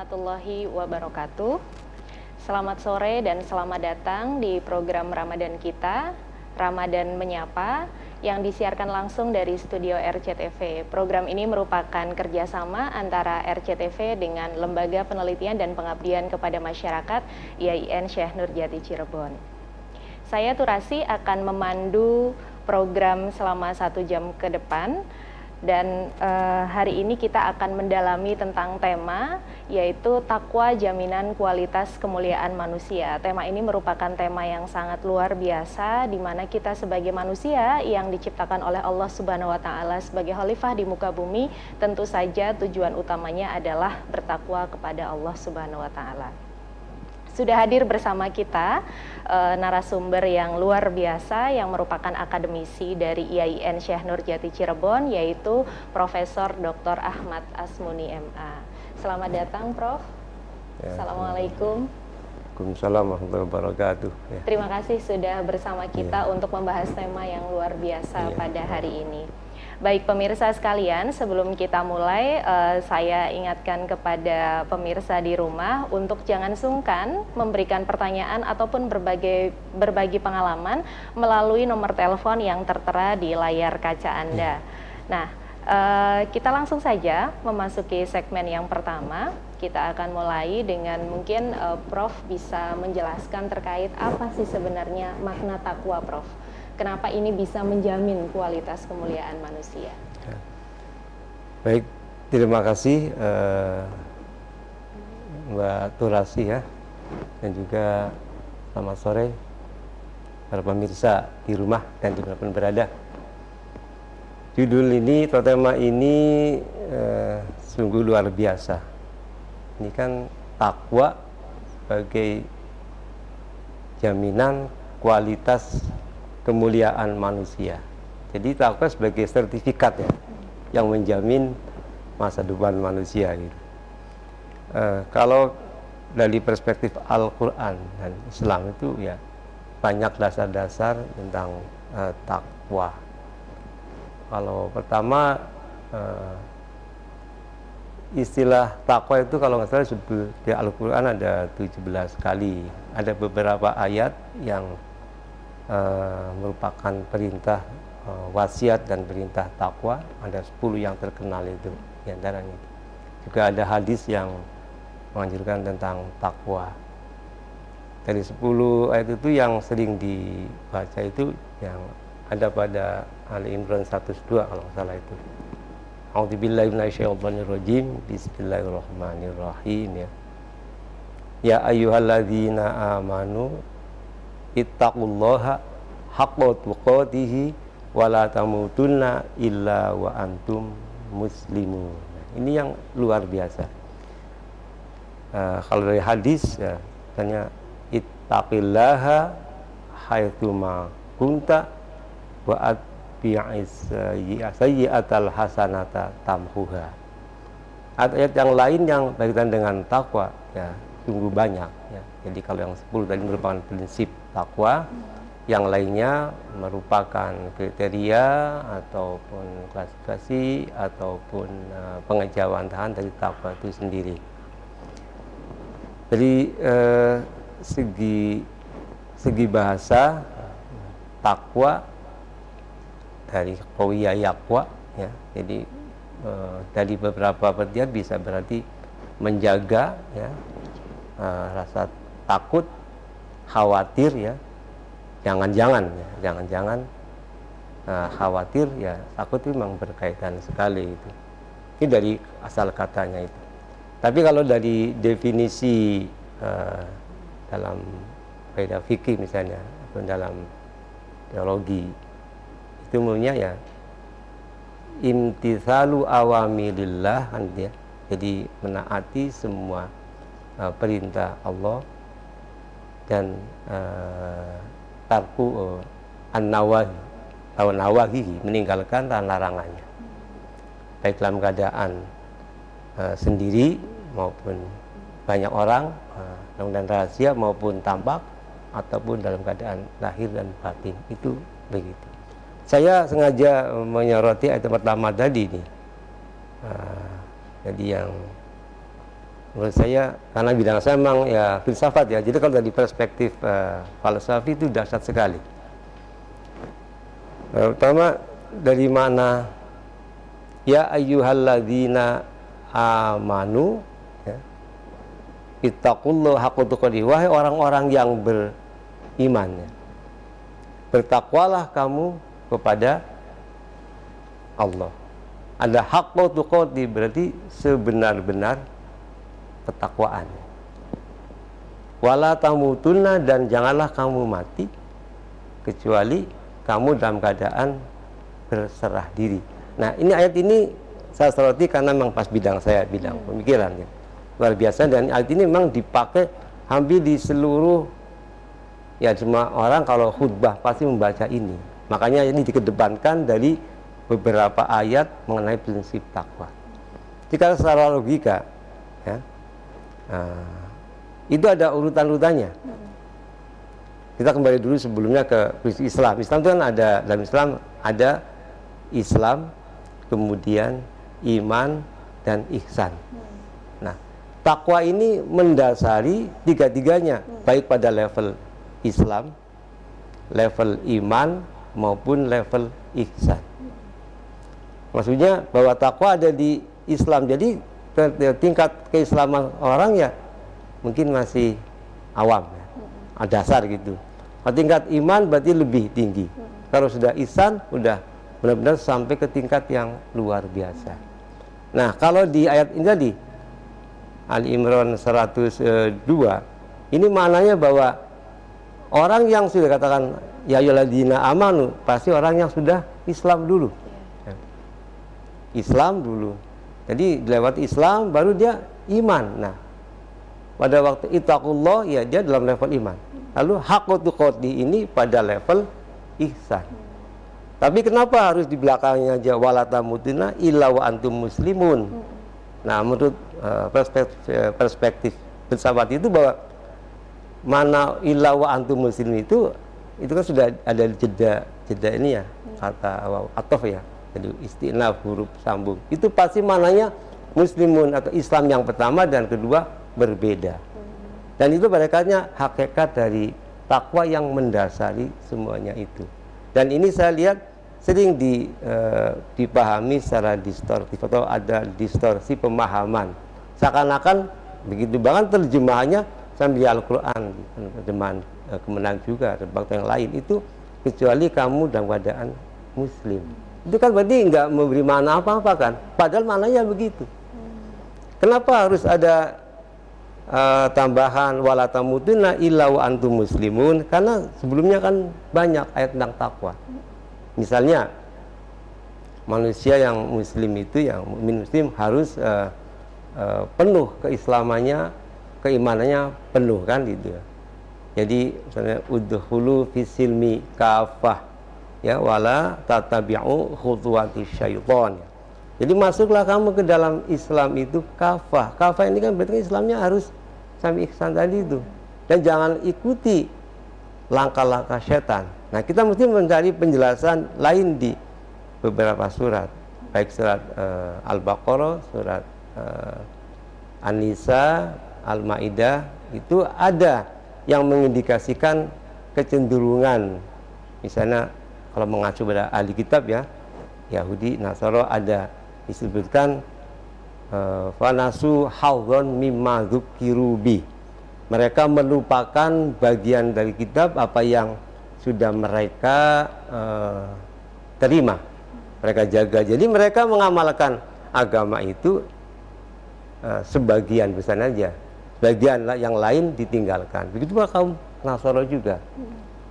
warahmatullahi wabarakatuh. Selamat sore dan selamat datang di program Ramadan kita, Ramadan Menyapa, yang disiarkan langsung dari studio RCTV. Program ini merupakan kerjasama antara RCTV dengan Lembaga Penelitian dan Pengabdian kepada Masyarakat IAIN Syekh Nurjati Cirebon. Saya Turasi akan memandu program selama 1 jam ke depan. Dan hari ini kita akan mendalami tentang tema yaitu takwa jaminan kualitas kemuliaan manusia. Tema ini merupakan tema yang sangat luar biasa di mana kita sebagai manusia yang diciptakan oleh Allah Subhanahu wa taala sebagai khalifah di muka bumi, tentu saja tujuan utamanya adalah bertakwa kepada Allah Subhanahu wa taala. Sudah hadir bersama kita narasumber yang luar biasa yang merupakan akademisi dari IAIN Syekh Nurjati Cirebon, yaitu Profesor Dr. Ahmad Asmuni MA. Selamat datang, Prof. Ya, Assalamualaikum. Waalaikumsalam warahmatullahi wabarakatuh. Ya. Terima kasih sudah bersama kita untuk membahas tema yang luar biasa pada hari ini. Baik pemirsa sekalian, sebelum kita mulai, saya ingatkan kepada pemirsa di rumah untuk jangan sungkan memberikan pertanyaan ataupun berbagi pengalaman melalui nomor telepon yang tertera di layar kaca Anda. Nah, kita langsung saja memasuki segmen yang pertama. Kita akan mulai dengan mungkin Prof bisa menjelaskan terkait apa sih sebenarnya makna takwa, Prof. Kenapa ini bisa menjamin kualitas kemuliaan manusia? Baik, terima kasih Mbak Turasi ya, dan juga selamat sore para pemirsa di rumah dan dimanapun berada. Judul ini atau tema ini sungguh luar biasa. Ini kan takwa sebagai jaminan kualitas kemuliaan manusia. Jadi takwa sebagai sertifikat ya, yang menjamin masa depan manusia gitu. Kalau dari perspektif Al-Quran dan Islam itu ya banyak dasar-dasar tentang takwa. Kalau pertama istilah takwa itu kalau nggak salah di Al-Quran ada 17 kali. Ada beberapa ayat yang merupakan perintah wasiat dan perintah takwa. Ada 10 yang terkenal itu diantaranya. Juga ada hadis yang menganjurkan tentang takwa. Dari 10 ayat itu yang sering dibaca itu yang ada pada Ali Imran 102 kalau nggak salah itu. A'udzubillahi minasyaitonirrajim. Bismillahirrahmanirrahim ya. Ya ayyuhalladzina amanu ittaqullaha haqqa tuqatih wa la tamutunna illa wa antum muslimun. Ini yang luar biasa. Kalau dari hadis ya tanya ittaqillaha haitsuma kunta wa atbi'is sayyi'atal hasanata tamhuha. Ayat yang lain yang berkaitan dengan takwa ya sungguh banyak ya. Jadi kalau yang 10 tadi merupakan prinsip takwa, yang lainnya merupakan kriteria ataupun klasifikasi ataupun pengejawantahan dari takwa itu sendiri. Dari segi bahasa takwa dari qawiyya yaqwa ya. Jadi dari beberapa pengertian bisa berarti menjaga ya, rasa takut, khawatir ya, jangan-jangan khawatir ya, takut itu memang berkaitan sekali itu. Ini dari asal katanya itu. Tapi kalau dari definisi dalam kaidah fikih misalnya atau dalam teologi itu umumnya ya imtithalu awamirillah kan ya. Jadi menaati semua perintah Allah dan tarku an-nawahi meninggalkan larangannya, baik dalam keadaan sendiri maupun banyak orang, dalam rahasia maupun tampak, ataupun dalam keadaan lahir dan batin. Itu begitu. Saya sengaja menyoroti ayat pertama tadi nih. Jadi yang menurut saya, karena bidang saya memang ya filsafat ya, jadi kalau dari perspektif falsafi itu dahsyat sekali. Pertama dari mana ya ayyuhalladzina amanu ya, ittaqullaha haqqa tuqatih, wahai orang-orang yang beriman ya, bertakwalah kamu kepada Allah. Ada haqqa tuqatih berarti sebenar-benar ketakwaan. Wala tamutunna, dan janganlah kamu mati kecuali kamu dalam keadaan berserah diri. Nah, ini ayat ini saya soroti karena memang pas bidang saya, bidang pemikiran ya. Luar biasa, dan ayat ini memang dipakai hampir di seluruh, ya semua orang kalau khutbah pasti membaca ini. Makanya ini dikedepankan dari beberapa ayat mengenai prinsip takwa. Jika secara logika ya, itu ada urutan-urutannya. Kita kembali dulu sebelumnya ke prinsip Islam. Islam itu kan ada, dalam Islam ada Islam, kemudian iman dan ihsan. Nah, takwa ini mendasari tiga-tiganya, baik pada level Islam, level iman maupun level ihsan. Maksudnya bahwa takwa ada di Islam. Jadi tingkat keislaman orang ya mungkin masih awam ya, dasar gitu. Tingkat iman berarti lebih tinggi. Kalau sudah ihsan udah benar-benar sampai ke tingkat yang luar biasa. Nah, kalau di ayat ini tadi Ali Imran 102, ini maknanya bahwa orang yang sudah katakan ya ayyuhalladzina amanu, pasti orang yang sudah Islam dulu. Islam dulu. Jadi lewat Islam baru dia iman. Nah, pada waktu ittaqullah ya dia dalam level iman. Lalu haqqa tuqatih ini pada level ihsan. Tapi kenapa harus di belakangnya aja wala tamutunna illa wa antum muslimun? Nah, menurut perspektif filsafat itu bahwa mana illa wa antum muslimin itu kan sudah ada jeda ini ya, kata atof ya. Jadi istinaf huruf sambung. Itu pasti mananya muslimun atau Islam yang pertama dan kedua berbeda. Dan itu berdasarkannya hakikat dari takwa yang mendasari semuanya itu. Dan ini saya lihat sering dipahami secara distortif atau ada distorsi pemahaman. Seakan-akan begitu, bahkan terjemahannya sambil Al-Quran, terjemahan Kemenang juga, terjemahan yang lain itu, kecuali kamu dalam keadaan muslim. Itu kan berarti nggak memberi makna apa-apa kan? Padahal maknanya begitu. Kenapa harus ada tambahan wala tamutunna illa wa antum muslimun? Karena sebelumnya kan banyak ayat tentang takwa. Misalnya manusia yang muslim itu, yang mukmin muslim harus penuh keislamannya, keimanannya penuh kan gitu ya. Jadi misalnya udkhulu fisilmi kafah ya wala tatabi'u khutuwati syaitan. Jadi masuklah kamu ke dalam Islam itu kafah. Kafah ini kan berarti Islamnya harus sampai ihsan tadi itu. Dan jangan ikuti langkah-langkah setan. Nah, kita mesti mencari penjelasan lain di beberapa surat. Baik surat Al-Baqarah, surat An-Nisa, Al-Maidah, itu ada yang mengindikasikan kecenderungan. Misalnya kalau mengacu pada ahli kitab ya, Yahudi, Nasara, ada disebutkan fanasu hawron mimma dzukirubi. Mereka melupakan bagian dari kitab apa yang sudah mereka terima, mereka jaga. Jadi mereka mengamalkan agama itu sebagian besar aja, bagian yang lain ditinggalkan. Begitu pula kaum Nasara juga.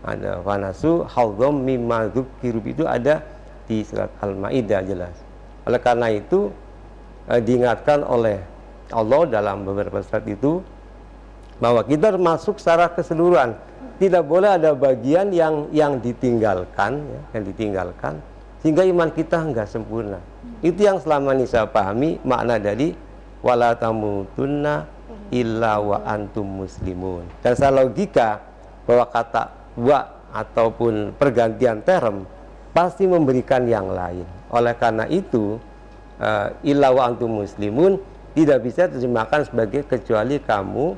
Ada fanasu hawdhum mimma dzukiru, itu ada di surat Al-Maidah jelas. Oleh karena itu diingatkan oleh Allah dalam beberapa surat itu bahwa kita masuk secara keseluruhan, tidak boleh ada bagian yang ditinggalkan ya, yang ditinggalkan sehingga iman kita enggak sempurna. Itu yang selama ini saya pahami makna dari wala tamutunna illa wa antum muslimun. Dan secara logika bahwa kata wa ataupun pergantian term pasti memberikan yang lain. Oleh karena itu illa wa antum muslimun tidak bisa terjemahkan sebagai kecuali kamu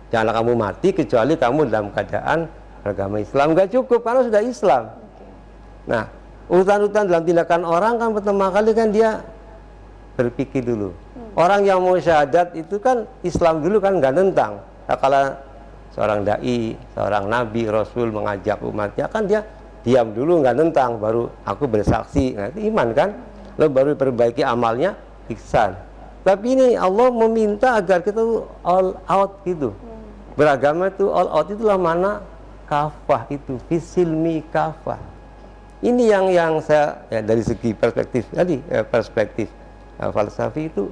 janganlah kamu mati kecuali kamu dalam keadaan beragama Islam. Nggak cukup karena sudah Islam. Nah, urutan-urutan dalam tindakan orang kan pertama kali kan dia berpikir dulu. Orang yang mau syahadat itu kan Islam dulu kan nggak nentang. Nah, kalau seorang dai, seorang nabi, rasul mengajak umatnya kan dia diam dulu nggak nentang, baru aku bersaksi. Nah, itu iman kan? Lalu baru perbaiki amalnya, ihsan. Tapi ini Allah meminta agar kita tuh all out gitu. Beragama itu all out, itulah mana kafah itu, fisilmi kafah. Ini yang saya ya, dari segi perspektif tadi perspektif falsafi itu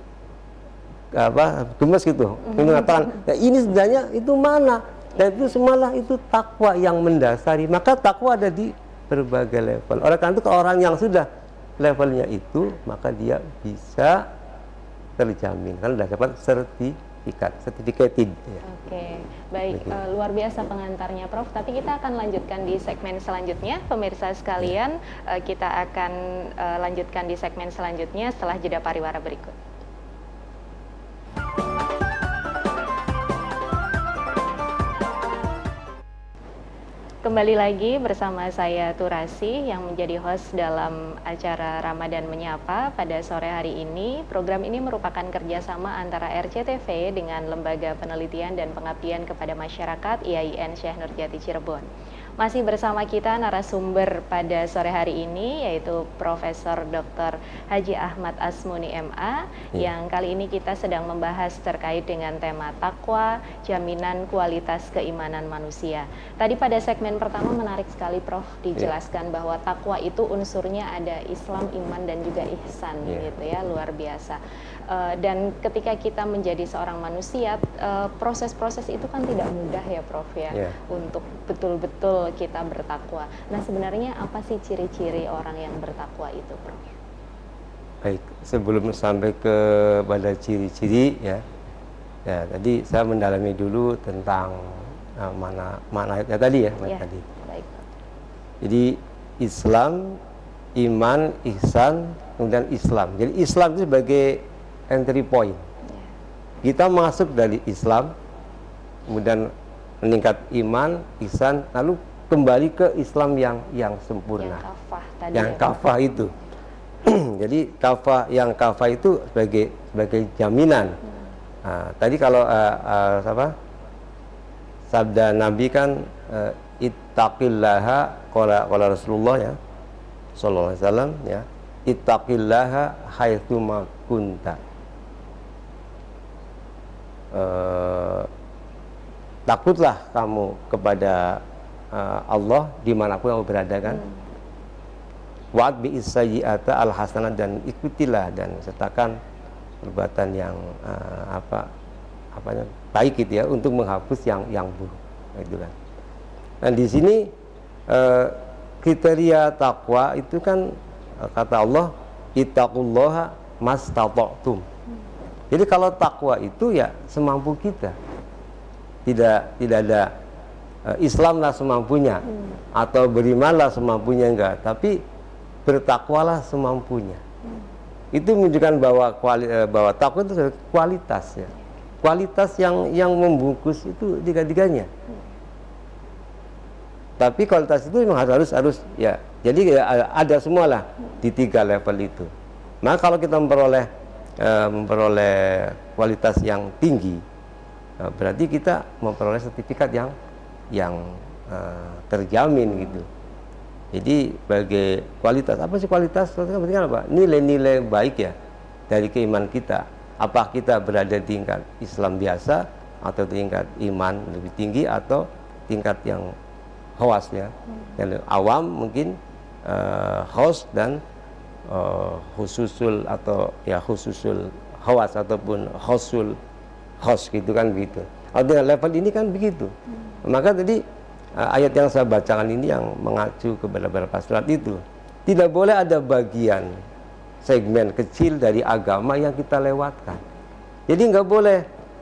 gemes gitu mengatakan ya, ini sebenarnya itu mana, dan itu semalah itu takwa yang mendasari. Maka takwa ada di berbagai level. Oleh karena itu orang yang sudah levelnya itu maka dia bisa terjamin karena sudah dapat certificated ya. Oke, baik, luar biasa pengantarnya Prof. Tapi kita akan lanjutkan di segmen selanjutnya, pemirsa sekalian. Kita akan lanjutkan di segmen selanjutnya setelah jeda pariwara berikut. Kembali lagi bersama saya Turasi yang menjadi host dalam acara Ramadan Menyapa pada sore hari ini. Program ini merupakan kerjasama antara RCTV dengan Lembaga Penelitian dan Pengabdian kepada Masyarakat IAIN Syekh Nurjati Cirebon. Masih bersama kita narasumber pada sore hari ini yaitu Profesor Dr. Haji Ahmad Asmuni MA yang kali ini kita sedang membahas terkait dengan tema takwa, jaminan kualitas keimanan manusia. Tadi pada segmen pertama menarik sekali Prof dijelaskan bahwa takwa itu unsurnya ada Islam, iman dan juga ihsan gitu ya, luar biasa. Dan ketika kita menjadi seorang manusia, proses-proses itu kan tidak mudah ya Prof ya, untuk betul-betul kita bertakwa. Nah sebenarnya apa sih ciri-ciri orang yang bertakwa itu Prof? Baik, sebelum sampai ke pada ciri-ciri ya tadi saya mendalami dulu tentang mana ayatnya tadi ya, tadi. Baik. Jadi Islam, iman, ihsan, kemudian Islam. Jadi Islam itu sebagai entry point. Kita masuk dari Islam, kemudian meningkat iman, ihsan, lalu kembali ke Islam yang sempurna. Yang kafah tadi. Yang kafah itu. Jadi kafah itu sebagai jaminan. Nah, tadi kalau sabda Nabi kan ittaqillaha qala Rasulullah ya sallallahu alaihi wasallam ya, ittaqillaha haitsu ma kunta. Takutlah kamu kepada Allah dimanapun kamu berada kan. Wa'ad bi sayyi'ata al hasanah, dan ikutilah dan sertakan perbuatan yang baik gitu ya, untuk menghapus yang buruk gitu kan. Dan di sini kriteria takwa itu kan kata Allah ittaqullaha mastata'tum. Jadi kalau takwa itu ya semampu kita. Tidak ada Islamlah semampunya atau berimanlah semampunya, enggak, tapi bertakwalah semampunya. Itu menunjukkan bahwa takwa itu kualitas ya. Kualitas yang membungkus itu tiga-tiganya. Tapi kualitas itu memang harus ya. Jadi ada semualah di tiga level itu. Maka kalau kita memperoleh kualitas yang tinggi, berarti kita memperoleh sertifikat yang terjamin gitu. Jadi sebagai kualitas, apa sih kualitas? Berarti kan apa? Nilai-nilai baik ya dari keimanan kita. Apa kita berada di tingkat Islam biasa atau tingkat iman lebih tinggi atau tingkat yang khawas ya. Yang awam mungkin khawas dan khususul atau ya khususul khawas ataupun khusul khas gitu kan begitu. Artinya level ini kan begitu. Maka tadi ayat yang saya bacakan ini yang mengacu kepada beberapa surat itu, tidak boleh ada bagian segmen kecil dari agama yang kita lewatkan. Jadi nggak boleh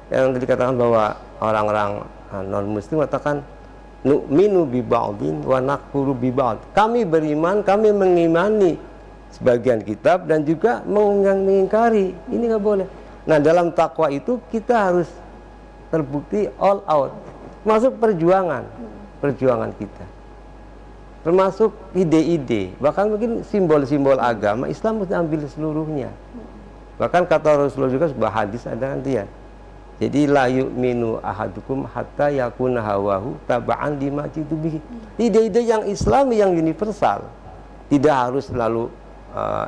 yang dikatakan bahwa orang-orang non muslim katakan nu'minu bi ba'din wa nakfuru bi ba'd. Kami beriman, kami mengimani sebagian kitab dan juga mengingkari. Ini nggak boleh. Nah, dalam takwa itu kita harus terbukti all out, masuk perjuangan kita, termasuk ide-ide, bahkan mungkin simbol-simbol agama Islam harus ambil seluruhnya. Bahkan kata Rasulullah juga sebuah hadis ada nanti ya. Jadi la yu'minu ahadukum hatta yakuna hawahu taba'an lima jitu bihi. Ide-ide yang Islami, yang universal. Tidak harus selalu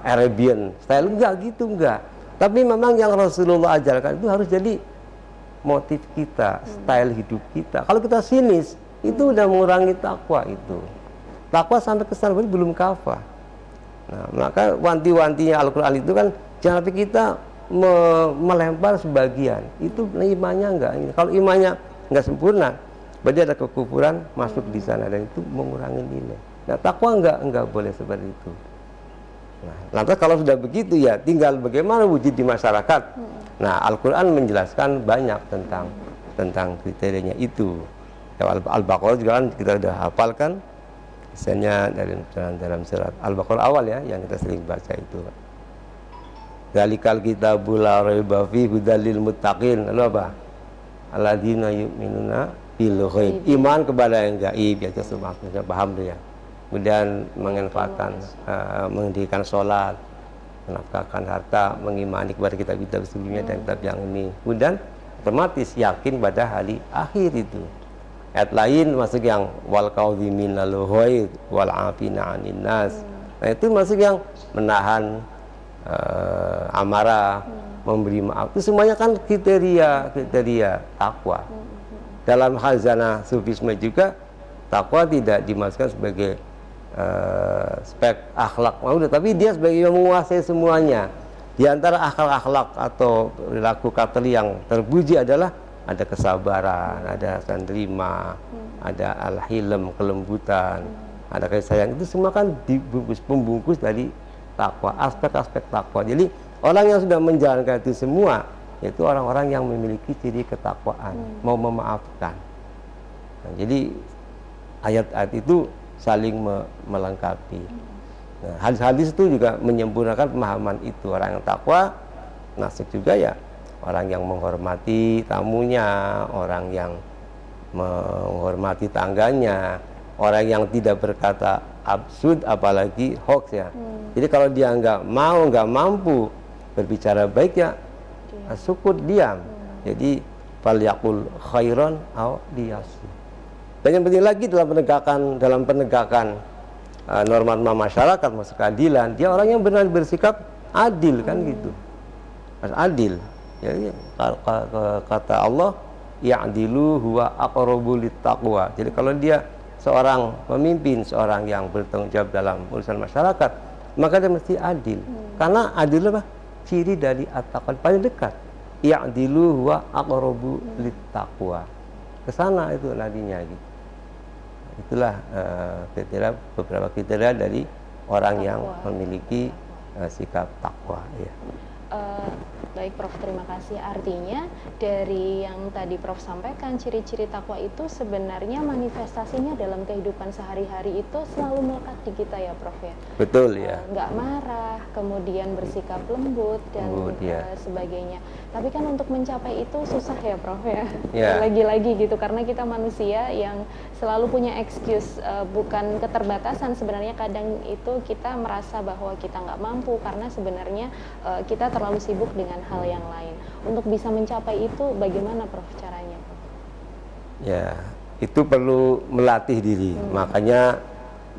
Arabian style, enggak gitu, enggak. Tapi memang yang Rasulullah ajarkan itu harus jadi motif kita, style hidup kita. Kalau kita sinis, itu udah mengurangi takwa itu. Takwa sampai ke sana belum kafah. Nah, maka wanti-wantinya Al-Quran itu kan jangan sampai kita melempar sebagian. Itu imannya enggak. Kalau imannya enggak sempurna, berarti ada kekufuran masuk di sana dan itu mengurangi nilai. Nah, takwa enggak boleh seperti itu. Nah, lantas kalau sudah begitu ya tinggal bagaimana wujud di masyarakat. Nah, Al-Quran menjelaskan banyak tentang kriterianya itu. Ya, Al-Baqarah juga kan kita sudah hafalkan, misalnya dalam surat Al-Baqarah awal ya yang kita sering baca itu. Dzalikal kitabul la raiba fihi hudal lil muttaqin. Lalu apa? Alladzina yu'minuna bil ghaib. Iman kepada yang gaib, ya semua sudah paham tuh ya. Kemudian mengenfatkan, mendirikan sholat, menafkahkan harta, mengimani kepada kitab-kitab sebelumnya dan kitab yang ini. Kemudian otomatis yakin pada hari akhir itu. Ayat lain masuk yang wal qaudhimin lal ghaid wal afina 'anil nas. Nah, itu masuk yang menahan amarah, memberi maaf. Itu semuanya kan kriteria takwa. Dalam khazanah sufisme juga takwa tidak dimasukkan sebagai spek akhlak manusia, tapi dia sebagai yang menguasai semuanya. Di antara akhlak-akhlak atau perilaku kateli yang terpuji adalah ada kesabaran, ada terima, ada al-hilm, kelembutan, ada kasih sayang. Itu semua kan dibungkus pembungkus dari takwa, aspek-aspek takwa. Jadi orang yang sudah menjalankan itu semua, yaitu orang-orang yang memiliki ciri ketakwaan, mau memaafkan. Nah, jadi ayat-ayat itu saling melengkapi. Nah, hadis-hadis itu juga menyempurnakan pemahaman itu. Orang yang takwa masuk juga ya orang yang menghormati tamunya, orang yang menghormati tangganya, orang yang tidak berkata absurd apalagi hoax ya. Jadi kalau dia nggak mampu berbicara baik ya syukur diam. Jadi falyaqul khairan aw liyasmut. Dan yang penting lagi dalam penegakan norma-norma masyarakat, masuk keadilan, dia orang yang benar bersikap adil kan gitu. Harus adil. Jadi kata Allah, ya'dilu huwa aqrabu littaqwa. Jadi kalau dia seorang pemimpin, seorang yang bertanggung jawab dalam urusan masyarakat, maka dia mesti adil. Karena adil apa? Ciri dari at-taqwa paling dekat. Ya'dilu huwa aqrabu littaqwa. Kesana itu nadinya gitu. Itulah beberapa kriteria dari orang takwa yang memiliki sikap takwa ya. Baik Prof, terima kasih. Artinya dari yang tadi Prof sampaikan, ciri-ciri takwa itu sebenarnya manifestasinya dalam kehidupan sehari-hari itu selalu melekat di kita ya Prof ya. Betul ya. Nggak marah, kemudian bersikap lembut dan sebagainya. Tapi kan untuk mencapai itu susah ya Prof ya. Lagi-lagi gitu karena kita manusia yang selalu punya excuse, bukan keterbatasan sebenarnya. Kadang itu kita merasa bahwa kita nggak mampu karena sebenarnya kita terlalu sibuk dengan hal yang lain. Untuk bisa mencapai itu bagaimana Prof caranya? Ya, itu perlu melatih diri. Makanya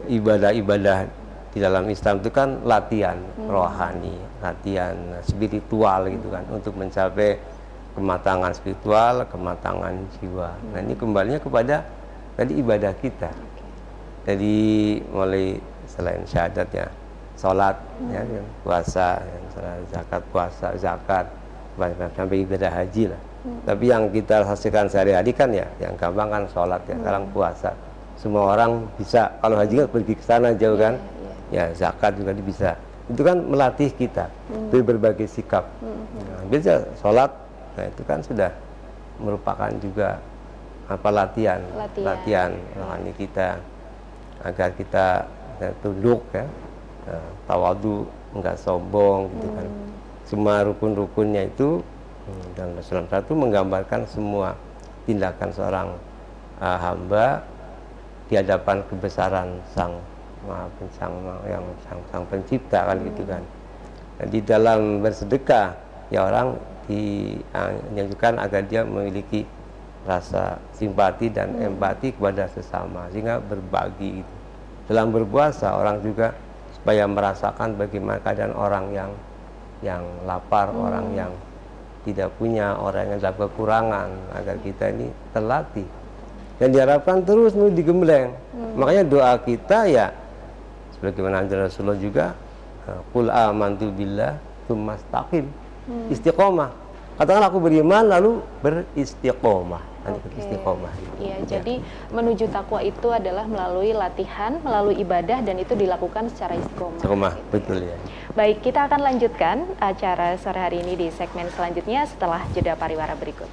ibadah-ibadah di dalam Islam itu kan latihan rohani, latihan spiritual gitu kan, untuk mencapai kematangan spiritual, kematangan jiwa. Nah, ini kembalinya kepada tadi ibadah kita. Jadi mulai selain syahadat ya, sholat, ya, puasa, zakat, puasa, zakat, sampai ibadah haji lah. Tapi yang kita hasilkan sehari-hari kan ya, yang gampang kan sholat ya, sekarang puasa. Semua orang bisa, kalau haji kan pergi ke sana jauh kan, ya zakat juga bisa. Itu kan melatih kita dari berbagai sikap. Nah, bisa sholat, nah itu kan sudah merupakan juga apa latihan rohani kita agar kita tunduk ya tawadu, enggak sombong gitu kan. Semua rukun-rukunnya itu dalam Islam satu menggambarkan semua tindakan seorang hamba di hadapan kebesaran sang pencipta kan gitu kan. Dan di dalam bersedekah ya orang dianjurkan agar dia memiliki rasa simpati dan empati kepada sesama sehingga berbagi gitu. Dalam berpuasa orang juga supaya merasakan bagaimana keadaan orang yang lapar, orang yang tidak punya, orang yang dalam kekurangan, agar kita ini terlatih dan diharapkan terus digembleng. Makanya doa kita ya sebagaimana anjuran Rasulullah juga, qul amantu billah tsumma istaqim, istiqomah. Katakan aku beriman lalu beristiqomah. Istiqomah. Iya, jadi menuju takwa itu adalah melalui latihan, melalui ibadah, dan itu dilakukan secara istiqomah. Istiqomah, gitu. Betul ya. Baik, kita akan lanjutkan acara sore hari ini di segmen selanjutnya setelah jeda pariwara berikut.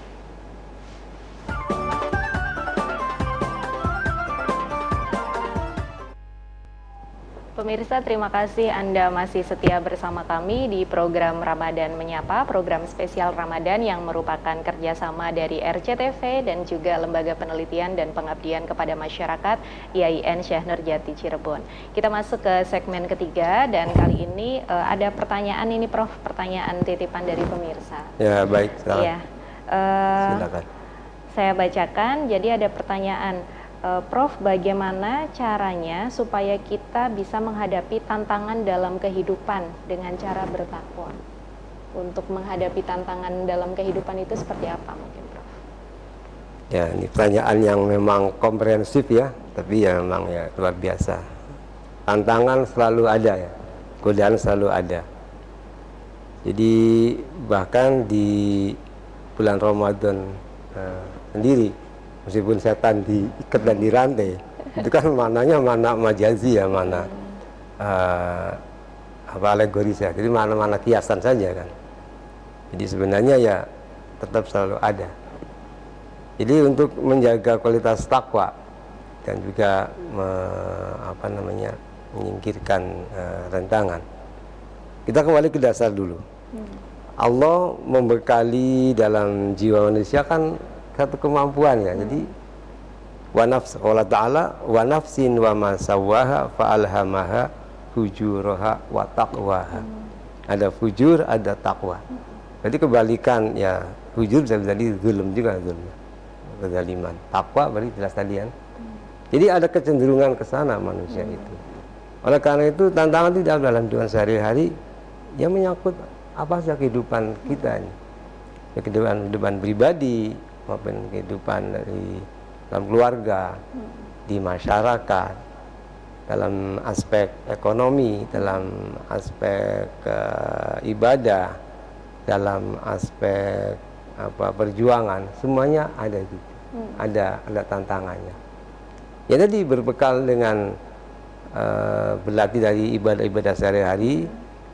Pemirsa, terima kasih Anda masih setia bersama kami di program Ramadan Menyapa, program spesial Ramadan yang merupakan kerjasama dari RCTV dan juga Lembaga Penelitian dan Pengabdian kepada Masyarakat IAIN Syekh Nurjati Cirebon. Kita masuk ke segmen ketiga dan kali ini ada pertanyaan ini Prof, pertanyaan titipan dari pemirsa. Ya, baik. Iya. Silakan. Saya bacakan, jadi ada pertanyaan. Prof, bagaimana caranya supaya kita bisa menghadapi tantangan dalam kehidupan dengan cara bertakwa? Untuk menghadapi tantangan dalam kehidupan itu seperti apa mungkin, Prof? Ya, ini pertanyaan yang memang komprehensif ya, tapi ya memang ya luar biasa. Tantangan selalu ada ya, godaan selalu ada. Jadi bahkan di bulan Ramadan sendiri, meskipun setan diikat dan dirantai, itu kan maknanya mana majazi ya, mana alegoris ya, jadi mana kiasan saja kan. Jadi sebenarnya ya tetap selalu ada. Jadi untuk menjaga kualitas takwa dan juga menyingkirkan rentangan, kita kembali ke dasar dulu. Allah membekali dalam jiwa manusia kan satu kemampuan ya. Jadi Allah Ta'ala wa nafsin wa ma sawwaha fa'alhamaha fujuraha wa taqwaha. Ada fujur, ada takwa. Jadi kebalikan ya, fujur bisa jadi zulm juga, kezaliman. Takwa berarti jelas tadi kan. Jadi ada kecenderungan ke sana manusia itu. Oleh karena itu tantangan tidak dalam kehidupan sehari-hari yang menyangkut apa saja kehidupan kita ini. Ya, kehidupan pribadi maupun kehidupan dari dalam keluarga, di masyarakat, dalam aspek ekonomi, dalam aspek ibadah, dalam aspek perjuangan, semuanya ada gitu. Ada tantangannya. Ya tadi berbekal dengan berlatih dari ibadah-ibadah sehari-hari,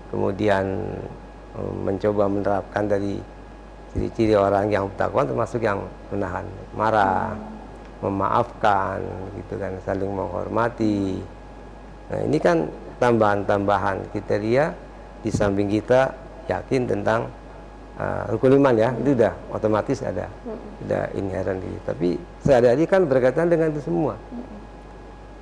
kemudian mencoba menerapkan dari ciri-ciri orang yang bertakwa, termasuk yang menahan marah, memaafkan, gitu kan, saling menghormati. Nah, ini kan tambahan-tambahan kriteria di samping kita yakin tentang rukun iman ya, itu udah otomatis ada, udah inherent gitu. Tapi sehari-hari kan berkaitan dengan itu semua.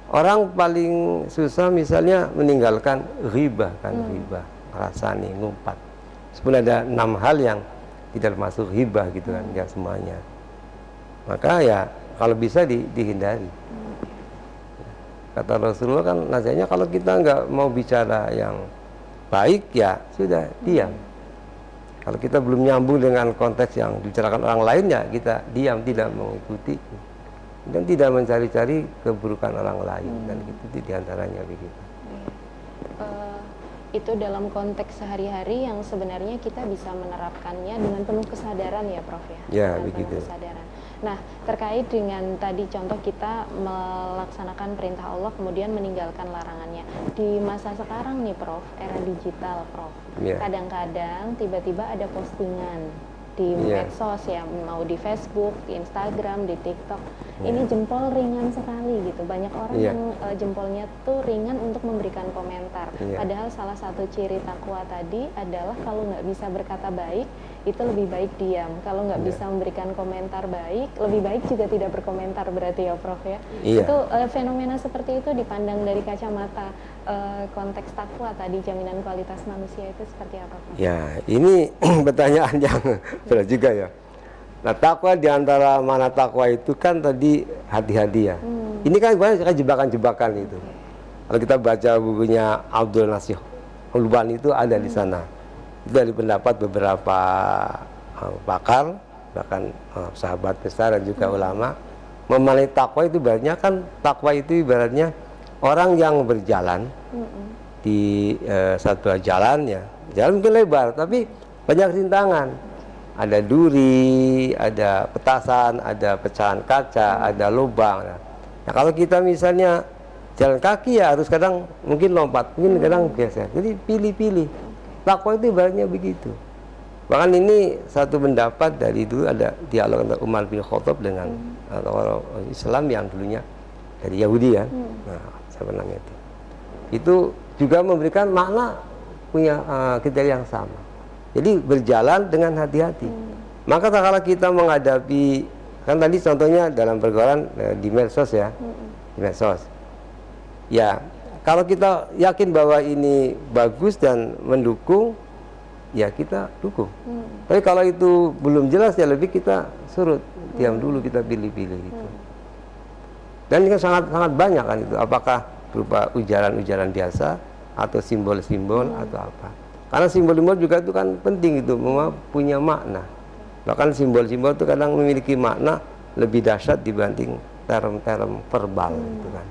Orang paling susah misalnya meninggalkan ghibah kan, ghibah, ngerasani, ngumpat. Sebenarnya ada 6 hal yang tidak masuk hibah gitu kan, ya semuanya. Maka ya kalau bisa dihindari. Kata Rasulullah kan nasihatnya kalau kita nggak mau bicara yang baik ya sudah diam. Kalau kita belum nyambung dengan konteks yang dibicarakan orang lain ya kita diam, tidak mengikuti dan tidak mencari-cari keburukan orang lain dan itu diantaranya begitu. Itu dalam konteks sehari-hari yang sebenarnya kita bisa menerapkannya dengan penuh kesadaran ya Prof ya. Ya, dengan begitu. penuh kesadaran. Nah, terkait dengan tadi contoh kita melaksanakan perintah Allah kemudian meninggalkan larangannya. Di masa sekarang nih Prof, era digital Prof. Ya. Kadang-kadang tiba-tiba ada postingan di Iya. medsos ya, mau di Facebook, di Instagram, di TikTok. Ini jempol ringan sekali gitu. Banyak orang Iya. yang jempolnya tuh ringan untuk memberikan komentar. Iya. Padahal salah satu ciri takwa tadi adalah kalau nggak bisa berkata baik, itu lebih baik diam. Kalau nggak Iya. bisa memberikan komentar baik, lebih baik juga tidak berkomentar berarti ya Prof ya. Iya. Itu fenomena seperti itu dipandang dari kacamata konteks takwa tadi, jaminan kualitas manusia itu seperti apa Prof? Ya, ini pertanyaan yang berat juga ya. Nah, takwa di antara mana takwa itu kan tadi hati-hati ya. Ini kan banyak jebakan-jebakan itu. Kalau kita baca bukunya Abdul Nasih Ulban itu ada di sana. Itu dari pendapat beberapa pakar, bahkan sahabat besar dan juga ulama, memaknai takwa itu ibaratnya kan, takwa itu ibaratnya orang yang berjalan di satu jalan ya. Jalan mungkin lebar, tapi banyak rintangan. Ada duri, ada petasan, ada pecahan kaca, ada lubang. Nah, kalau kita misalnya jalan kaki ya harus kadang mungkin lompat, mungkin kadang geser. Jadi pilih-pilih. Takwa itu ibaratnya begitu. Bahkan ini satu pendapat dari dulu ada dialog antara Umar bin Khattab dengan orang Islam yang dulunya dari Yahudi ya. Nah, siapa namanya itu? Itu juga memberikan makna punya kriteria yang sama. Jadi berjalan dengan hati-hati. Maka kalau kita menghadapi, kan tadi contohnya dalam pergaulan di medsos ya, di medsos. Ya, kalau kita yakin bahwa ini bagus dan mendukung, ya kita dukung. Tapi kalau itu belum jelas ya lebih kita surut, diam dulu, kita pilih-pilih gitu. Dan ini kan sangat banyak kan itu. Apakah berupa ujaran-ujaran biasa atau simbol-simbol atau apa? Karena simbol-simbol juga itu kan penting itu, punya makna. Bahkan simbol-simbol itu kadang memiliki makna lebih dahsyat dibanding term-term verbal gitu kan.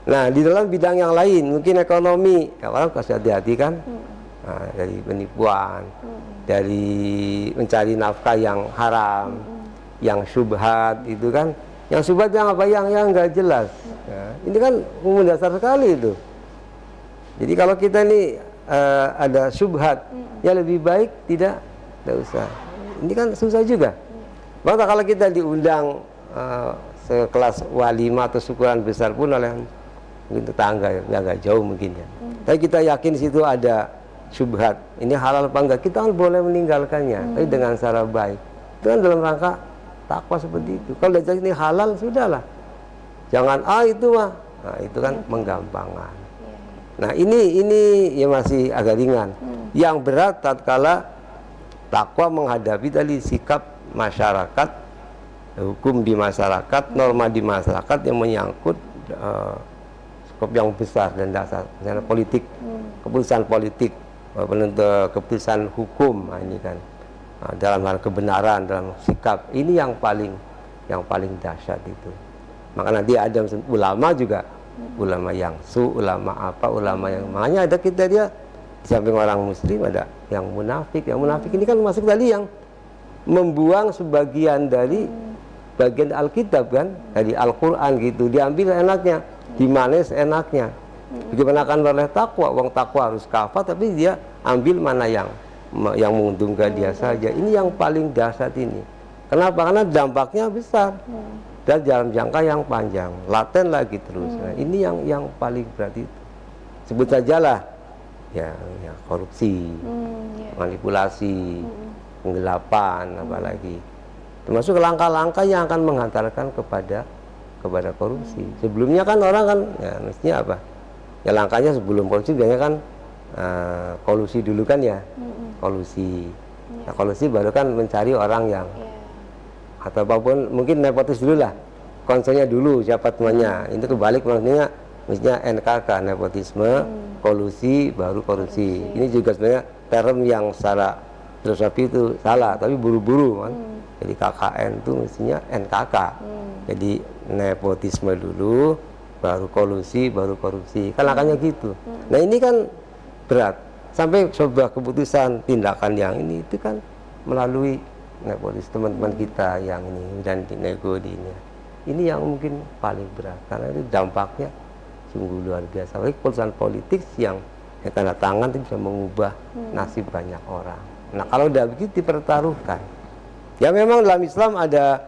Nah, di dalam bidang yang lain, mungkin ekonomi, ya orang kasih hati-hati kan. Nah, dari penipuan, dari mencari nafkah yang haram, yang syubhat itu kan. Yang syubhat yang apa? Yang nggak jelas. Ya, ini kan mendasar sekali itu. Jadi kalau kita ini ada syubhat, ya lebih baik tidak usah. Ini kan susah juga. Maka kalau kita diundang sekelas walimah atau syukuran besar pun oleh mungkin tetangga ya agak jauh mungkin ya. Tapi kita yakin di situ ada syubhat. Ini halal apa enggak? Kita kan boleh meninggalkannya, tapi dengan cara baik. Itu kan dalam rangka takwa seperti itu. Kalau udah jadi ini halal sudahlah. Jangan itu mah. Nah, itu kan menggampangkan. Nah, ini ya masih agak ringan. Yang berat tatkala takwa menghadapi tadi sikap masyarakat, hukum di masyarakat, norma di masyarakat yang menyangkut skop yang besar dan dasar, misalnya politik, keputusan politik, keputusan hukum, nah, ini kan dalam hal kebenaran, dalam sikap, ini yang paling dahsyat itu. Maka nanti ada ulama juga, ulama yang ulama apa, ulama yang, makanya ada kriteria di samping orang muslim ada yang munafik. Yang munafik ini kan masuk tadi yang membuang sebagian dari bagian Alkitab kan, dari Al-Quran gitu, diambil enaknya, dimanis enaknya. Bagaimana kan oleh takwa, wong takwa harus kafah, tapi dia ambil mana yang menguntungkan dia saja. Ini yang paling dahsyat ini. Kenapa? Karena dampaknya besar dan dalam jangka yang panjang, laten lagi terus. Nah, ini yang paling berat itu. Sebut sajalah ya korupsi, manipulasi, penggelapan, apalagi. Termasuk langkah-langkah yang akan menghantarkan kepada korupsi. Sebelumnya kan orang kan ya mestinya apa? Ya langkahnya sebelum korupsi biasanya kan kolusi dulu kan ya. Kolusi. Nah, kolusi baru kan mencari orang yang atau apapun, mungkin nepotis dulu lah, konselnya dulu siapa temannya. Itu kebalik maksudnya, mestinya NKK, nepotisme, kolusi baru korupsi. Ini juga sebenarnya term yang secara filosofi itu salah, tapi buru-buru kan. Jadi KKN itu mestinya NKK. Jadi nepotisme dulu, baru kolusi, baru korupsi. Kan angkanya gitu. Nah ini kan berat. Sampai sebuah keputusan tindakan yang ini itu kan melalui nepotis teman-teman kita yang ini dan nego di ini. Ini yang mungkin paling berat karena itu dampaknya sungguh luar biasa. Apalagi keputusan politik yang tanda tangan itu bisa mengubah nasib banyak orang. Nah kalau tidak begitu dipertaruhkan. Ya memang dalam Islam ada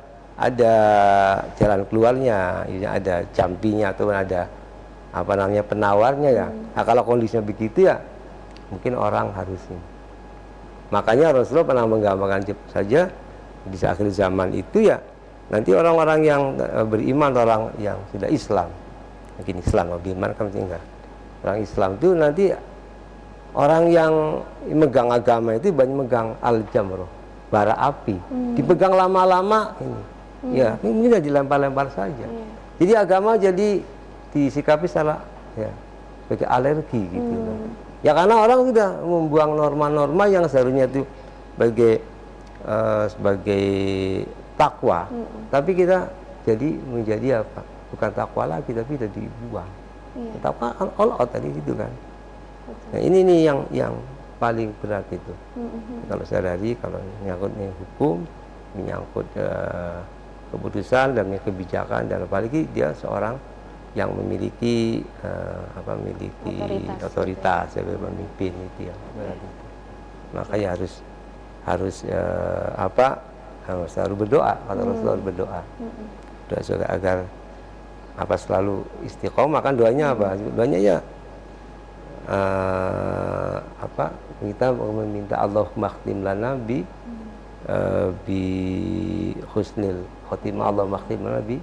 jalan keluarnya, ada jampinya atau ada apa namanya penawarnya ya. Nah kalau kondisinya begitu ya mungkin orang harus ini. Makanya Rasulullah pernah menggambarkan saja di akhir zaman itu ya nanti orang-orang yang beriman, orang yang sudah Islam, mungkin Islam, beriman kan enggak. Orang Islam itu nanti orang yang megang agama itu banyak megang al-jamroh, bara api, dipegang lama-lama ini. Ya, ini udah dilempar-lempar saja. Jadi agama jadi disikapi salah ya, sebagai alergi gitu kan. Ya karena orang sudah membuang norma-norma yang seharusnya itu sebagai takwa, tapi kita jadi menjadi apa? Bukan takwa lagi, tapi sudah dibuang. Takwa all out tadi gitu kan. Nah ini nih yang paling berat itu. Kalau sadari, kalau menyangkut hukum, menyangkut keputusan dan kebijakan, dan apalagi dia seorang yang memiliki otoritas sebagai pemimpin itu yang berat itu. Makanya harus selalu berdoa, kata Rasulullah berdoa. Doa agar selalu istiqomah, kan doanya apa? Doanya ya kita meminta Allahumma khtim lana bi husnil khotimah, Allahumma khtim lana bi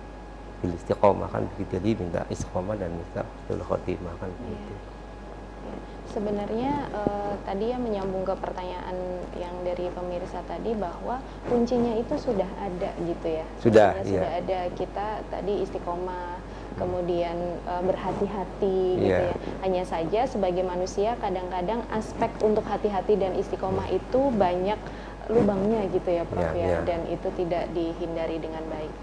bil istiqomah, kan begitu. Jadi minta istiqomah dan minta husnul khotimah, kan begitu. Sebenarnya tadi ya menyambung ke pertanyaan yang dari pemirsa tadi bahwa kuncinya itu sudah ada gitu ya. Sudah ada, kita tadi istiqomah, kemudian berhati-hati gitu ya. Hanya saja sebagai manusia kadang-kadang aspek untuk hati-hati dan istiqomah itu banyak lubangnya gitu ya Prof ya, dan itu tidak dihindari dengan baik.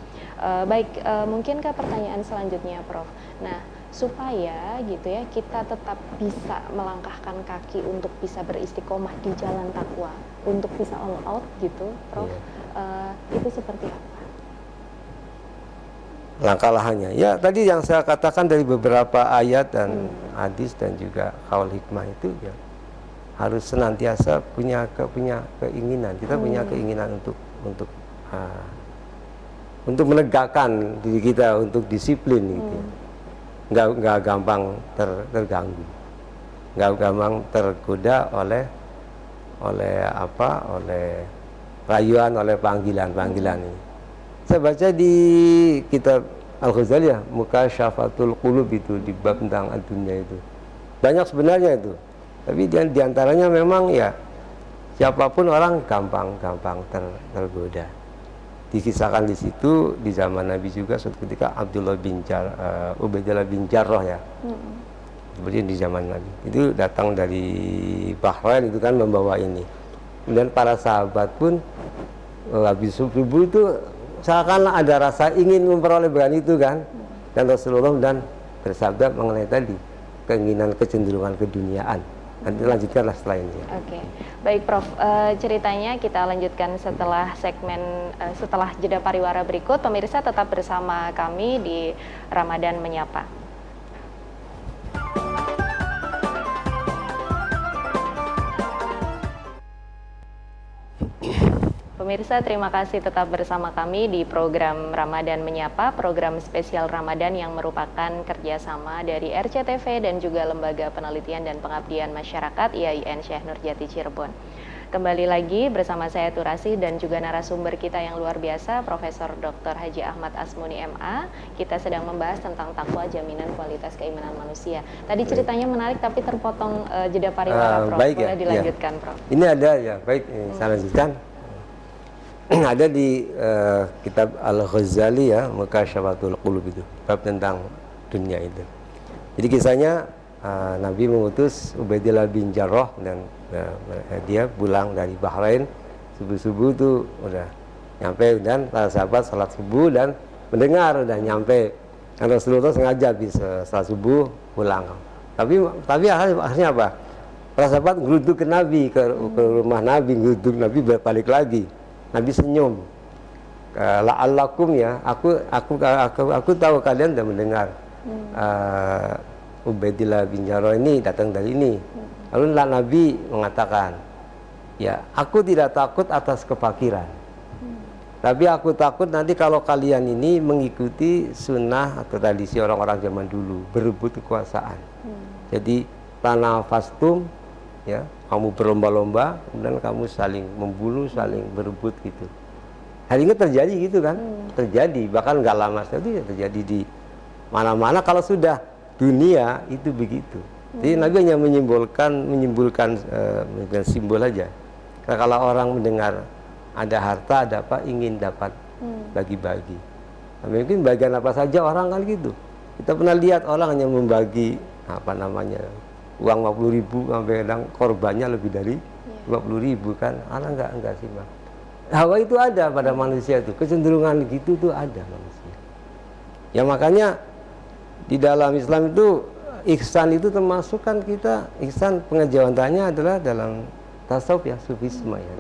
Mungkin ke pertanyaan selanjutnya Prof. Nah, supaya gitu ya kita tetap bisa melangkahkan kaki untuk bisa beristiqomah di jalan takwa, untuk bisa all out gitu Prof, itu seperti apa? Langkah-langkahnya ya tadi yang saya katakan dari beberapa ayat dan hadis dan juga qaul hikmah itu ya harus senantiasa punya keinginan, kita punya keinginan untuk menegakkan diri kita, untuk disiplin gitu. Nggak gampang terganggu, nggak gampang tergoda oleh rayuan, oleh panggilan ini. Saya baca di kitab Al-Ghazali ya, Mukasyafatul Qulub itu di bab tentang dunia itu banyak sebenarnya itu, tapi diantaranya memang ya siapapun orang gampang tergoda. Dikisahkan di situ di zaman Nabi juga suatu ketika Ubaidillah bin Jarrah ya, seperti di zaman Nabi itu datang dari Bahrain itu kan membawa ini, kemudian para sahabat pun habis subuh itu seakan ada rasa ingin memperoleh barang itu kan, dan Rasulullah dan bersabda mengenai tadi keinginan kecenderungan keduniaan. Nanti lanjutkanlah setelah ini. Oke, baik Prof. Ceritanya kita lanjutkan setelah setelah jeda pariwara berikut. Pemirsa tetap bersama kami di Ramadan Menyapa. Pemirsa, terima kasih tetap bersama kami di program Ramadan Menyapa, program spesial Ramadan yang merupakan kerjasama dari RCTV dan juga Lembaga Penelitian dan Pengabdian Masyarakat IAIN Syekh Nurjati Cirebon. Kembali lagi bersama saya Turasi dan juga narasumber kita yang luar biasa, Profesor Dr. Haji Ahmad Asmuni MA. Kita sedang membahas tentang takwa, jaminan kualitas keimanan manusia. Tadi ceritanya menarik tapi terpotong jeda pariwara, Prof. Baik, boleh dilanjutkan, Prof. Ini ada ya, baik, saya lanjutkan. Ada di kitab Al-Ghazali ya, Mukasyafatul Qulub itu, bab tentang dunia itu. Jadi kisahnya Nabi mengutus Ubaidillah bin Jarrah dan dia pulang dari Bahrain subuh-subuh itu udah nyampe, dan para sahabat salat subuh dan mendengar udah nyampe, dan Rasulullah sengaja bisa salat subuh pulang. Tapi akhirnya apa? Para sahabat geruduk ke Nabi, ke rumah Nabi, geruduk Nabi balik lagi. Nabi senyum, la'allakum ya, aku tahu kalian sudah mendengar Ubaidillah bin Jarrah ini datang dari ini. Lalu Nabi mengatakan, Ya, aku tidak takut atas kefakiran. Tapi aku takut nanti kalau kalian ini mengikuti sunnah atau tradisi orang-orang zaman dulu, berebut kekuasaan. Jadi tanafastum, ya, kamu berlomba-lomba, kemudian kamu saling membunuh, saling berebut gitu. Hari ini terjadi gitu kan, terjadi, bahkan nggak lama setelah itu ya terjadi di mana-mana. Kalau sudah dunia itu begitu. Jadi Nabi hanya menyimpulkan simbol aja. Karena kalau orang mendengar ada harta, ada apa, ingin dapat bagi-bagi. Nah, mungkin bagian apa saja orang kan gitu. Kita pernah lihat orang hanya membagi apa namanya uang 50.000 sampai kadang korbannya lebih dari 50.000 kan. Anak enggak sih Bang. Hawa itu ada pada manusia itu, kecenderungan gitu tuh ada manusia. Ya makanya di dalam Islam itu ihsan itu termasuk kan kita ihsan pengejawantannya adalah dalam tasawuf ya, sufisme ya.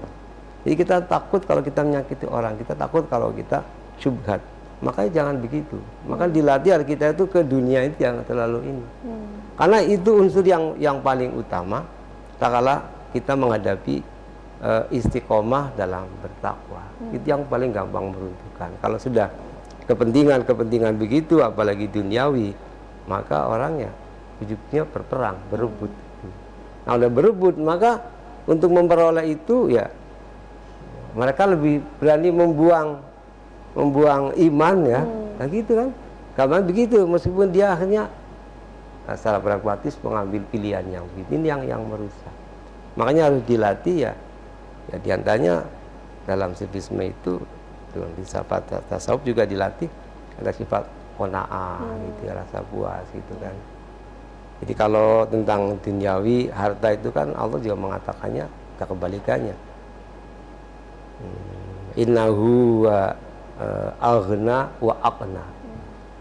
Jadi kita takut kalau kita menyakiti orang, kita takut kalau kita syubhat. Makanya jangan begitu. Maka dilatih kita itu ke dunia itu yang terlalu ini. Karena itu unsur yang paling utama tak kala kita menghadapi istiqomah dalam bertakwa. Itu yang paling gampang meruntuhkan. Kalau sudah kepentingan begitu, apalagi duniawi, maka orangnya ujungnya berperang, berebut. Nah, udah berebut, maka untuk memperoleh itu ya mereka lebih berani membuang iman ya. Nah gitu kan. Karena begitu, meskipun dia akhirnya secara pragmatis mengambil pilihan yang begitu, ini yang merusak. Makanya harus dilatih ya. Ya diantaranya dalam sufisme itu di sifat tasawuf juga dilatih ada sifat qanaah gitu ya, rasa puas gitu kan. Jadi kalau tentang duniawi harta itu kan Allah juga mengatakannya kebalikannya. Innahu wa aghna wa aqna,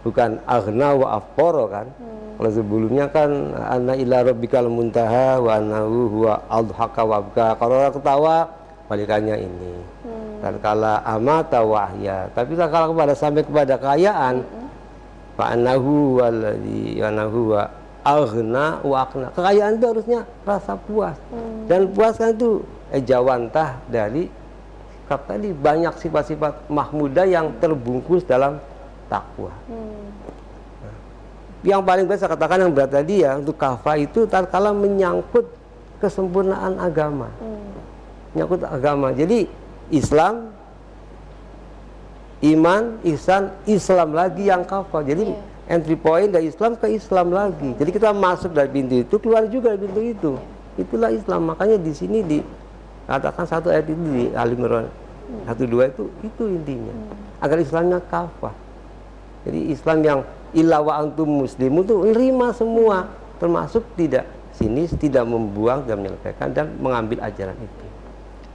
bukan aghna wa afqara kan. Kalau sebelumnya kan anna ila rabbikal muntaha wa annahu huwa adhaka wa abka. Kalau orang ketawa balikannya ini. Dan kala amata wa ahya, tapi kalau sampai kepada kekayaan fa annahu walladzi wa annahu wa aghna wa aqna. Kekayaan itu harusnya rasa puas. Dan puas kan itu jawantah dari tadi banyak sifat-sifat mahmudah yang terbungkus dalam takwa. Yang paling biasa katakan yang berat tadi ya, untuk kafa itu tatkala menyangkut kesempurnaan agama. Menyangkut agama. Jadi Islam, iman, ihsan, Islam lagi yang kafa. Jadi entry point dari Islam ke Islam lagi. Jadi kita masuk dari pintu itu, keluar juga dari pintu itu. Itulah Islam. Makanya di sini dikatakan satu ayat itu di Al-Imran 1-2 itu intinya. Agar Islamnya kafah. Jadi Islam yang illa wa antum muslimun itu menerima semua, termasuk tidak tidak membuang dan menyelesaikan dan mengambil ajaran itu.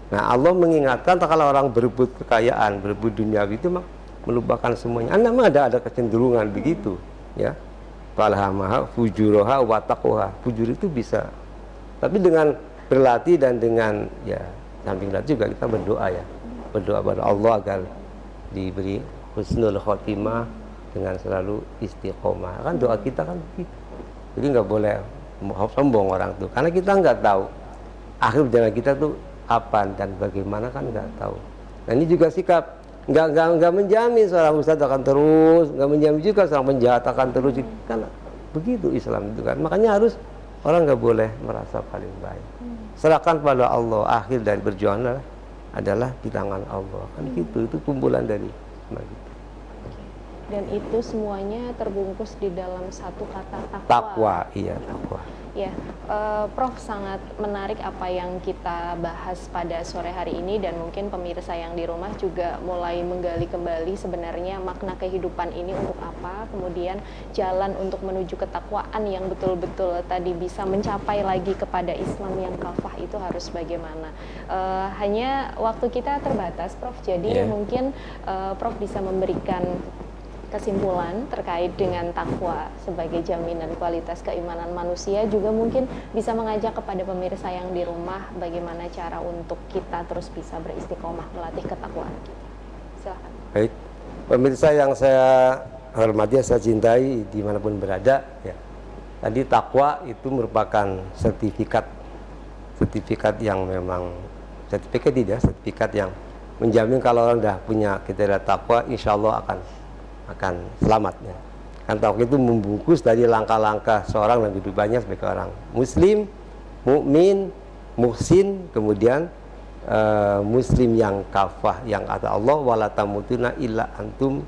Nah, Allah mengingatkan kalau orang berebut kekayaan, berebut duniawi itu melupakan semuanya. Memang ada kecenderungan begitu, ya. Falhamaha fujuroha wa taqwaha. Fujur itu bisa. Tapi dengan berlatih dan dengan ya samping juga kita berdoa ya. Berdoa pada Allah agar diberi husnul khotimah dengan selalu istiqomah. Kan doa kita kan begitu. Jadi nggak boleh sombong orang tuh, karena kita nggak tahu akhir perjalanan kita tuh kapan dan bagaimana, kan nggak tahu. Nah ini juga sikap nggak menjamin seorang ustadz akan terus, nggak menjamin juga seorang penjahat akan terus, kan begitu Islam itu kan. Makanya harus orang nggak boleh merasa paling baik. Serahkan pada Allah. Akhir dari perjuangan adalah di tangan Allah, kan gitu. Itu kumpulan dari semua gitu. Dan itu semuanya terbungkus di dalam satu kata takwa. Takwa, iya takwa. Ya, Prof, sangat menarik apa yang kita bahas pada sore hari ini, dan mungkin pemirsa yang di rumah juga mulai menggali kembali sebenarnya makna kehidupan ini untuk apa, kemudian jalan untuk menuju ketakwaan yang betul-betul tadi bisa mencapai lagi kepada Islam yang kafah itu harus bagaimana. Hanya waktu kita terbatas, Prof, jadi mungkin Prof bisa memberikan kesimpulan terkait dengan takwa sebagai jaminan kualitas keimanan manusia, juga mungkin bisa mengajak kepada pemirsa yang di rumah bagaimana cara untuk kita terus bisa beristiqomah melatih ketakwaan kita. Silakan. Baik, pemirsa yang saya hormati, saya cintai dimanapun berada ya. Tadi takwa itu merupakan sertifikat yang memang sertifikat tidak, sertifikat yang menjamin kalau orang sudah punya kriteria takwa, insya Allah akan selamat ya. Kan takwa itu membungkus dari langkah-langkah seorang yang lebih banyak sebagai orang muslim, mukmin, muhsin, kemudian muslim yang kafah, yang kata Allah wala tamutuna illa antum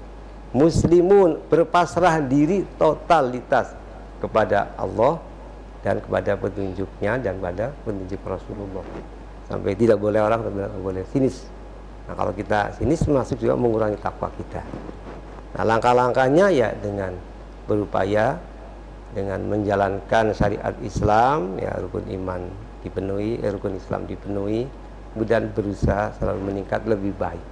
muslimun, berpasrah diri totalitas kepada Allah dan kepada petunjuknya dan pada petunjuk Rasulullah. Sampai tidak boleh orang tidak boleh sinis. Nah, kalau kita sinis masuk juga mengurangi takwa kita. Nah, langkah-langkahnya ya dengan berupaya dengan menjalankan syariat Islam, ya rukun iman dipenuhi, rukun Islam dipenuhi, kemudian berusaha selalu meningkat lebih baik.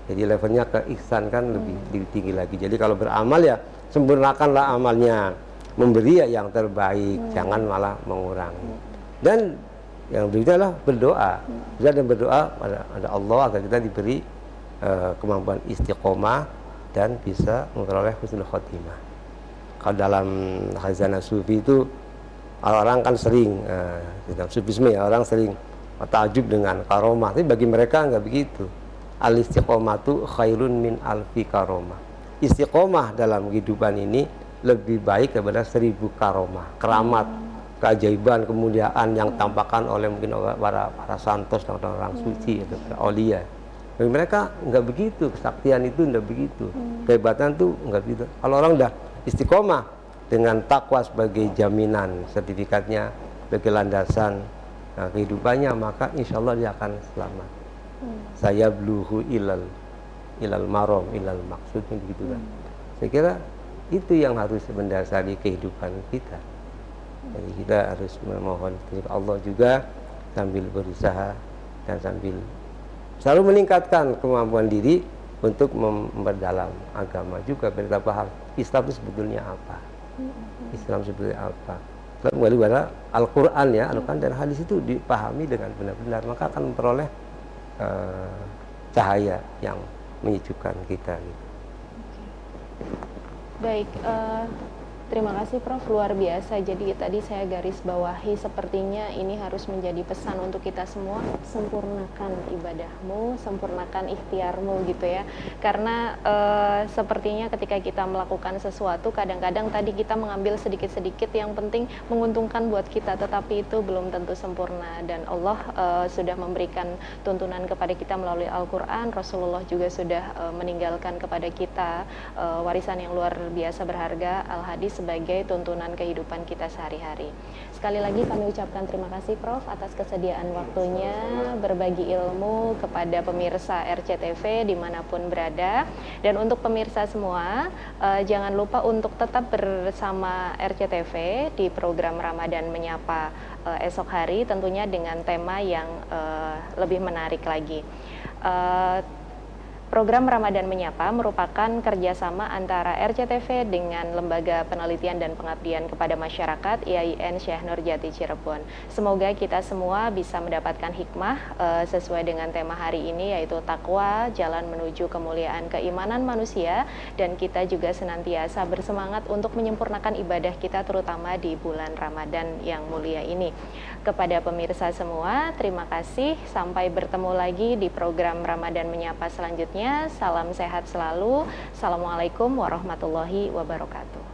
Jadi levelnya ke ihsan kan lebih tinggi lagi. Jadi kalau beramal ya sempurnakanlah amalnya, memberi ya yang terbaik, jangan malah mengurangi. Dan yang berikutnya adalah berdoa. Dan berdoa pada Allah agar kita diberi kemampuan istiqomah dan bisa memperoleh husnul khotimah. Kalau dalam khazanah sufi itu orang kan sering dalam sufisme ya orang sering takjub dengan karomah, tapi bagi mereka enggak begitu. Al istiqomatu khairun min alfi karomah. Istiqomah dalam kehidupan ini lebih baik daripada 1000 karomah, keramat, keajaiban, kemuliaan yang tampakkan oleh mungkin para santos dan orang suci atau para aulia. Bagi mereka enggak begitu, kesaktian itu enggak begitu, kehebatan itu enggak begitu. Kalau orang udah istiqomah dengan takwa sebagai jaminan, sertifikatnya sebagai landasan kehidupannya, maka insya Allah dia akan selamat. Saya bluhu ilal marom ilal maksudnya begitu kan. Saya kira itu yang harus mendasari kehidupan kita. Jadi kita harus memohon kepada Allah juga sambil berusaha dan sambil selalu meningkatkan kemampuan diri untuk memperdalam agama juga, biar kita paham Islam itu sebetulnya apa. Islam sebetulnya apa. Kembali pada Al-Quran ya, Al-Quran dan hadis itu dipahami dengan benar-benar, maka akan memperoleh cahaya yang menyejukkan kita gitu. Baik, terima kasih Prof, luar biasa. Jadi tadi saya garis bawahi, sepertinya ini harus menjadi pesan untuk kita semua, sempurnakan ibadahmu, sempurnakan ikhtiarmu gitu ya. Karena sepertinya ketika kita melakukan sesuatu, kadang-kadang tadi kita mengambil sedikit-sedikit yang penting menguntungkan buat kita, tetapi itu belum tentu sempurna. Dan Allah sudah memberikan tuntunan kepada kita melalui Al-Quran, Rasulullah juga sudah meninggalkan kepada kita warisan yang luar biasa berharga, Al-Hadis, sebagai tuntunan kehidupan kita sehari-hari. Sekali lagi kami ucapkan terima kasih Prof atas kesediaan waktunya berbagi ilmu kepada pemirsa RCTV dimanapun berada. Dan untuk pemirsa semua, jangan lupa untuk tetap bersama RCTV di program Ramadan Menyapa esok hari, tentunya dengan tema yang lebih menarik lagi. Program Ramadan Menyapa merupakan kerjasama antara RCTV dengan Lembaga Penelitian dan Pengabdian kepada Masyarakat IAIN Syekh Nurjati Cirebon. Semoga kita semua bisa mendapatkan hikmah sesuai dengan tema hari ini, yaitu takwa, jalan menuju kemuliaan keimanan manusia, dan kita juga senantiasa bersemangat untuk menyempurnakan ibadah kita terutama di bulan Ramadan yang mulia ini. Kepada pemirsa semua, terima kasih. Sampai bertemu lagi di program Ramadan Menyapa selanjutnya. Salam sehat selalu. Assalamualaikum warahmatullahi wabarakatuh.